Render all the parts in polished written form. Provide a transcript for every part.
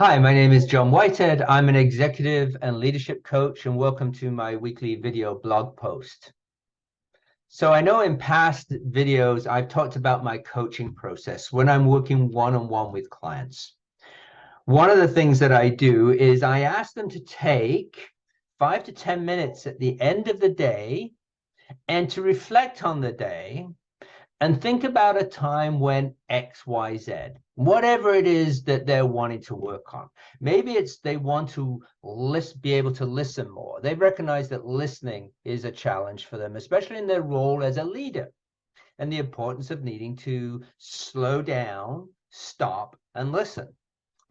Hi, my name is John Whitehead. I'm an executive and leadership coach, and welcome to my weekly video blog post. So I know in past videos, I've talked about my coaching process when I'm working one-on-one with clients. One of the things that I do is I ask them to take 5 to 10 minutes at the end of the day and to reflect on the day and think about a time when X, Y, Z, whatever it is that they're wanting to work on. Maybe it's they want to be able to listen more. They recognize that listening is a challenge for them, especially in their role as a leader, and the importance of needing to slow down, stop, and listen.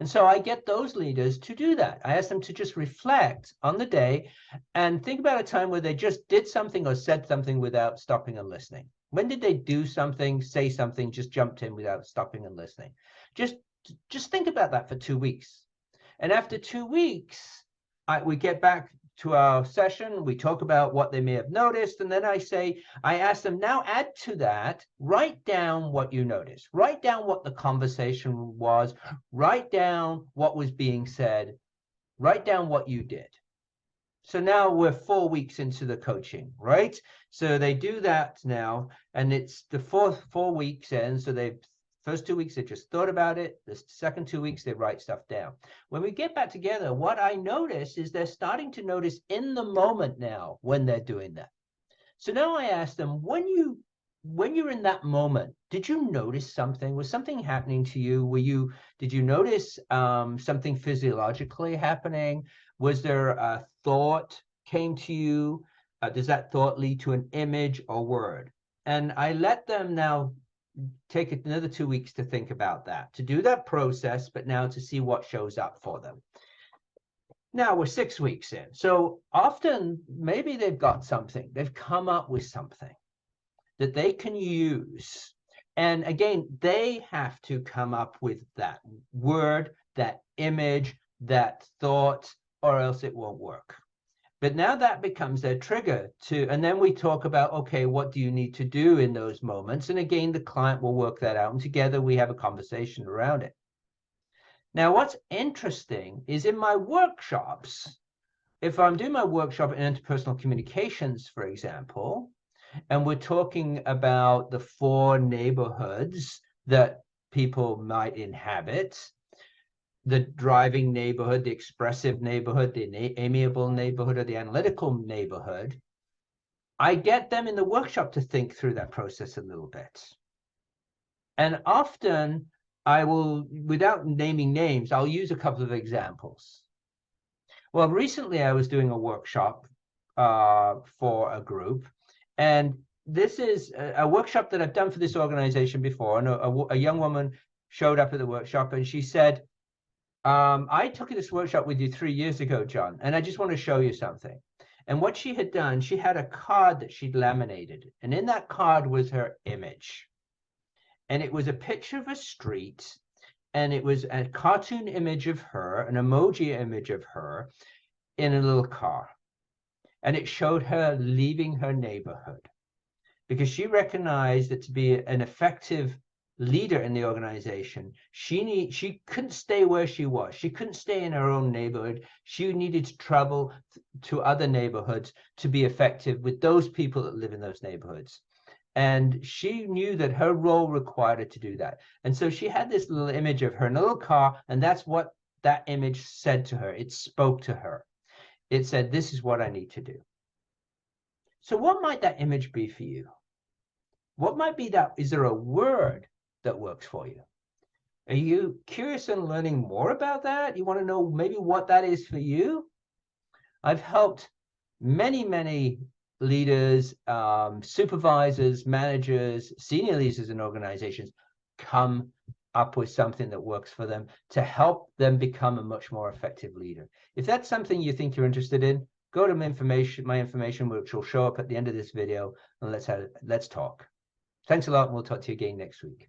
And so I get those leaders to do that. I ask them to just reflect on the day and think about a time where they just did something or said something without stopping and listening. When did they do something, say something, just jumped in without stopping and listening? Just think about that for 2 weeks. And after 2 weeks, we get back to our session. We talk about what they may have noticed. And then I ask them, now add to that, write down what you noticed. Write down what the conversation was. Write down what was being said. Write down what you did. So now we're 4 weeks into the coaching, right? So they do that now, and it's the four weeks in. So they've first 2 weeks, they just thought about it. The second 2 weeks, they write stuff down. When we get back together, what I notice is they're starting to notice in the moment now when they're doing that. So now I ask them, when you're in that moment, did you notice something? Was something happening to you? Did you notice something physiologically happening? Was there a thought came to you? Does that thought lead to an image or word? And I let them now take another 2 weeks to think about that, to do that process, but now to see what shows up for them. Now we're 6 weeks in. So often maybe they've got something, they've come up with something that they can use. And again, they have to come up with that word, that image, that thought, or else it won't work. But now that becomes their trigger and then we talk about, okay, what do you need to do in those moments? And again, the client will work that out, and together we have a conversation around it. Now, what's interesting is in my workshops, if I'm doing my workshop in interpersonal communications, for example, and we're talking about the 4 neighborhoods that people might inhabit, the driving neighborhood, the expressive neighborhood, the amiable neighborhood, or the analytical neighborhood, I get them in the workshop to think through that process a little bit. And often I will, without naming names, I'll use a couple of examples. Well, recently I was doing a workshop for a group, and this is a workshop that I've done for this organization before. And a young woman showed up at the workshop and she said, I took this workshop with you 3 years ago, John, and I just want to show you something. And what she had done, she had a card that she'd laminated, and in that card was her image. And it was a picture of a street, and it was a cartoon image of her, an emoji image of her in a little car. And it showed her leaving her neighborhood because she recognized that to be an effective leader in the organization, she couldn't stay where she was. She couldn't stay in her own neighborhood. She needed to travel to other neighborhoods to be effective with those people that live in those neighborhoods. And she knew that her role required her to do that. And so she had this little image of her in a little car, and that's what that image said to her. It spoke to her. It said, this is what I need to do. So what might that image be for you? What might be that? Is there a word that works for you? Are you curious in learning more about that? You want to know maybe what that is for you? I've helped many leaders, supervisors, managers, senior leaders in organizations come up with something that works for them to help them become a much more effective leader. If that's something you think you're interested in, go to my information, which will show up at the end of this video, and let's talk. Thanks a lot, and we'll talk to you again next week.